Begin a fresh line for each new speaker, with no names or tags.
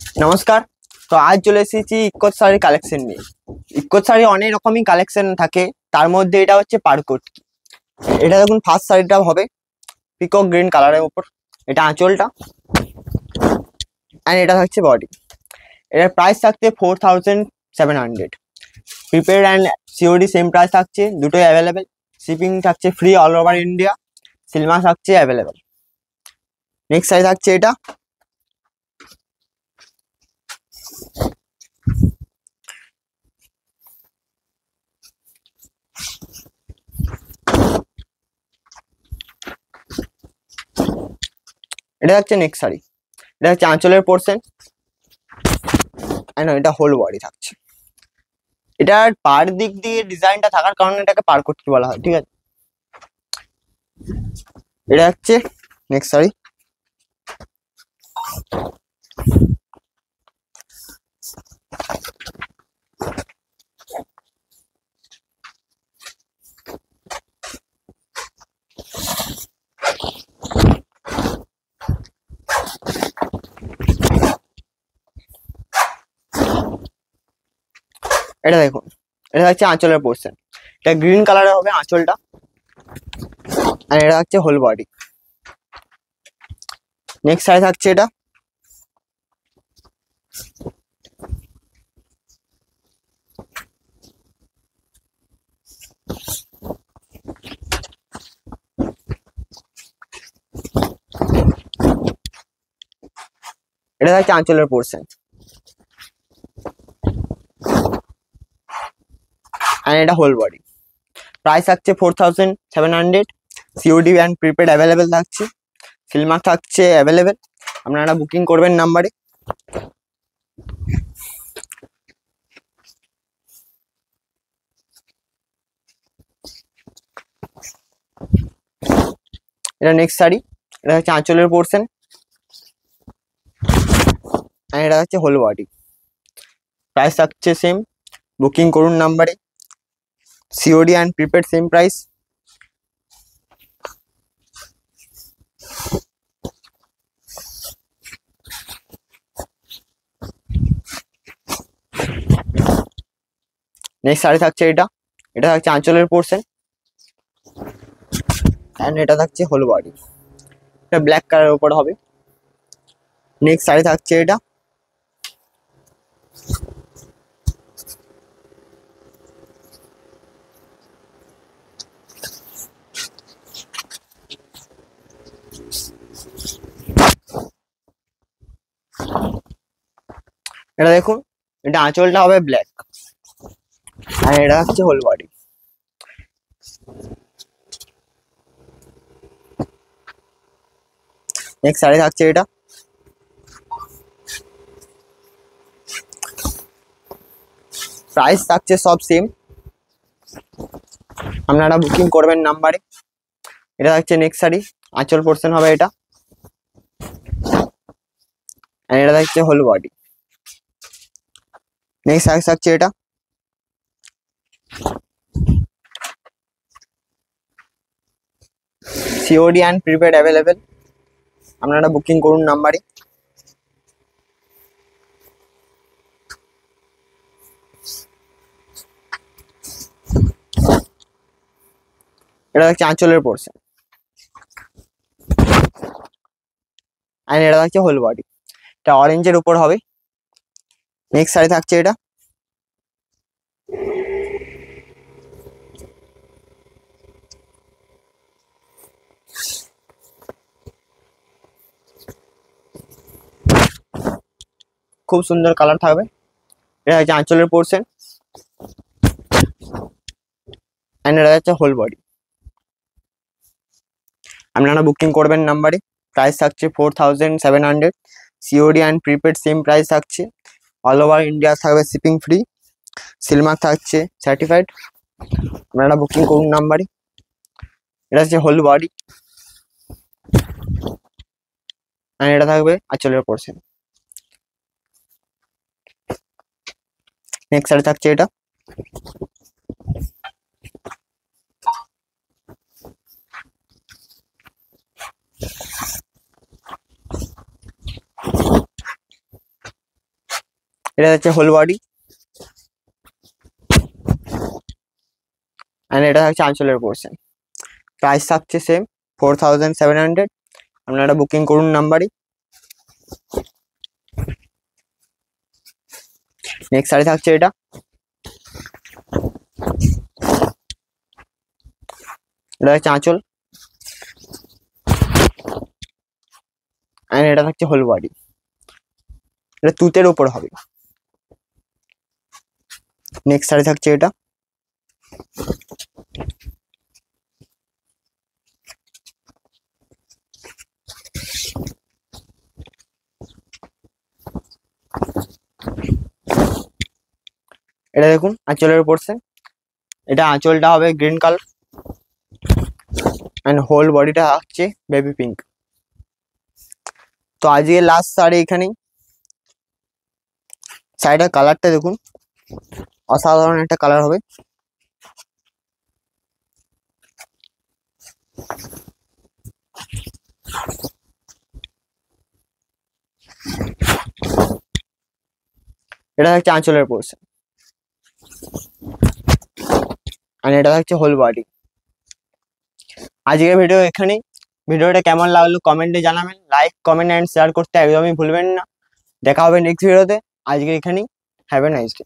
নমস্কার। তো আজ চলে এসেছি ইক্কত শাড়ির কালেকশন নিয়ে। ইক্কত শাড়ি অনেক রকমই কালেকশন থাকে, তার মধ্যে এটা হচ্ছে পাড়কোট। এটা দেখুন, ফার্স্ট শাড়িটা হবে পিকক গ্রিন কালারের উপর। এটা আঁচলটা, অ্যান্ড এটা থাকছে বডি। এটার প্রাইস থাকছে 4700। Prepaid and COD same price থাকছে, দুটোই অ্যাভেলেবেল। শিপিং থাকছে ফ্রি অল ওভার ইন্ডিয়া। সিলমার থাকছে অ্যাভেলেবেল। নেক্সট শাড়ি থাকছে এটা। এটা হচ্ছে নেক্সট শাড়ি। এটা হচ্ছে আঁচলের পোর্শন, এটা হোল বডি থাকছে। এটার পার দিক দিয়ে ডিজাইনটা থাকার কারণে এটাকে পার করতে বলা হয়, ঠিক আছে। এটা হচ্ছে নেক্সট শাড়ি। এটা দেখুন, এটা হচ্ছে আঁচলের পোর্শন। এটা গ্রিন কালারের হবে আঁচলটা, আর এটা হচ্ছে হোল বডি। নেক্সট শাড়ি থাকছে এটা। এটা থাকছে আঁচলের পোর্শন, আর এটা হোল বডি। প্রাইস থাকছে 4700। সিওডি অ্যান্ড প্রিপেড অ্যাভেলেবেল থাকছে। সিলমার্ক থাকছে অ্যাভেলেবেল। আপনারা বুকিং করবেন নাম্বারে। এটা নেক্সট শাড়ি। এটা হচ্ছে আঁচলের পোর্শন, আর এটা হচ্ছে হোল বডি। প্রাইস থাকছে সেম, বুকিং করুন নাম্বারে। COD and prepaid same price. Next sari থাকছে এটা। এটা থাকছে আঁচলের পোর্শন, অ্যান্ড এটা থাকছে হোল বডি। এটা ব্ল্যাক কালারের উপর হবে। নেক্সট শাড়ি থাকছে এটা। এটা দেখুন, এটা আঁচলটা হবে ব্ল্যাক, আর এটা হচ্ছে হোল বডি। নেক্সট শাড়ি থাকছে এটা। প্রাইস থাকছে সব সেম, আপনারা বুকিং করবেন নাম্বারে। এটা থাকছে নেক্সট শাড়ি, আঁচল পোর্শন হবে এটা, আর এটা থাকছে হোল বডি। নেক্সট শাড়ি থাকছে এটা। সিওডি অ্যান্ড প্রিপেড অ্যাভেলেবেল, আপনারা বুকিং করুন নাম্বারে। এটা হচ্ছে আঁচলের পোর্শন, আর এটা হচ্ছে হোল বডি। এটা অরেঞ্জের উপর হবে। নেক্সট শাড়ি থাকছে এটা। খুব সুন্দর কালার থাকবে। এটা হচ্ছে আঁচলের পোর্শন, আর এটা হচ্ছে হোল বডি। আপনারা বুকিং করবেন নাম্বারে। প্রাইস থাকছে 4700। COD and prepaid same price থাকছে। অল ওভার ইন্ডিয়া থাকবে শিপিং ফ্রি। সিলমার্ক থাকছে সার্টিফাইড। আপনারা বুকিং করুন নাম্বারে। এটা হচ্ছে হোল বডি, আর এটা থাকবে আঁচলের পোর্শন। নেক্সট শাড়ি থাকছে এটা। এটা হচ্ছে হোল বডি, অ্যান্ড এটা থাকছে আঁচলের পোর্শন। প্রাইস থাকছে সেম 4700। আপনারা বুকিং করুন নাম্বারে। নেক্সট শাড়ি থাকছে এটা, এটা হচ্ছে আঁচল, অ্যান্ড এটা থাকছে হোল বডি। এটা তুতের উপর হবে। নেক্সট শাড়ি থাকছে এটা, এটা দেখুন আঁচলের পোর্শন। এটা আঁচলটা হবে গ্রিন কালার, অ্যান্ড হোল বডিটা হচ্ছে বেবি পিঙ্ক। তো আজকে লাস্ট শাড়ি এখানেই। শাড়িটার কালারটা দেখুন, অসাধারণ একটা কালার হবে। এটা থাকছে আঁচলের পোর্শন, আর এটা থাকছে হোল বডি। আজকের ভিডিও এখানেই। ভিডিওটা কেমন লাগলো কমেন্টে জানাবেন। লাইক, কমেন্ট অ্যান্ড শেয়ার করতে একদমই ভুলবেন না। দেখা হবে নেক্সট ভিডিওতে। আজকে এখানেই। Have a nice day.